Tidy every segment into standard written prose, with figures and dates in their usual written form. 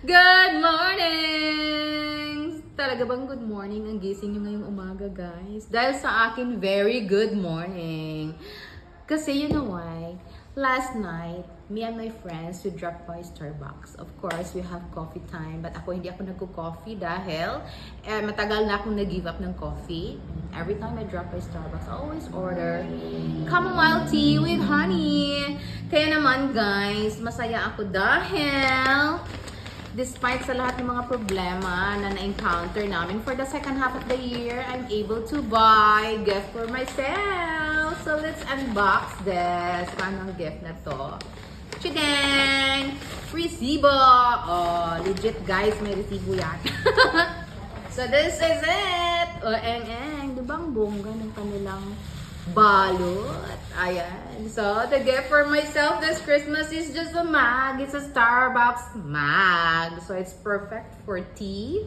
Good morning! Talaga bang good morning ang gising nyo ngayong umaga, guys? Dahil sa akin, very good morning. Kasi you know why? Last night, me and my friends, we dropped by Starbucks. Of course, we have coffee time. But hindi ako nagko-coffee dahil matagal na akong nag-give up ng coffee. Every time I drop by Starbucks, I always order chamomile tea with honey. Kaya naman, guys, masaya ako dahil despite sa lahat ng mga problema na na-encounter namin for the second half of the year, I'm able to buy gift for myself. So let's unbox this. Paano ang gift na to? Chidang! Resibo! Oh, legit guys, may resibo yan. So this is it! O, eng-eng. Diba ang bongga ng kanilang balot? Ayan. So, the gift for myself this Christmas is just a mug. It's a Starbucks mug. So, it's perfect for tea.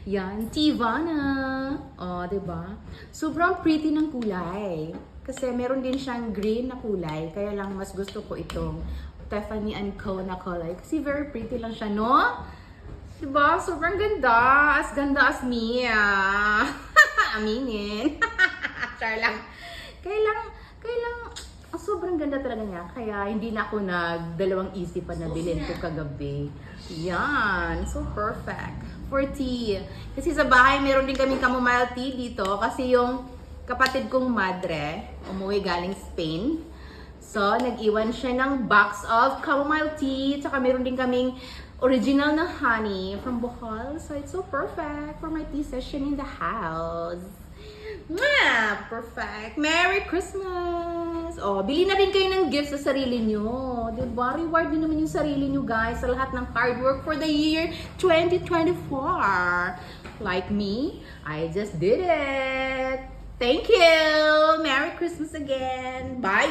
Yan. Teavana. O, diba? Sobrang pretty ng kulay. Kasi meron din siyang green na kulay. Kaya lang mas gusto ko itong Tiffany & Co. na kulay. Kasi very pretty lang siya, no? Diba? Sobrang ganda. As ganda as me. Aminin. Char lang. Kailang, sobrang ganda talaga niya. Kaya hindi na ako nagdalawang isipan na bilhin ko kagabi. Yan. So perfect. For tea. Kasi sa bahay, meron din kaming chamomile tea dito. Kasi yung kapatid kong madre, umuwi galing Spain. So, nag-iwan siya ng box of chamomile tea. Tsaka meron din kaming original na honey from Bohol. So, it's so perfect for my tea session in the house. Mwah! Perfect! Merry Christmas! Oh, bili na rin kayo ng gifts sa sarili nyo. Diba? Reward nyo naman yung sarili nyo, guys, sa lahat ng hard work for the year 2024. Like me, I just did it. Thank you! Merry Christmas again! Bye!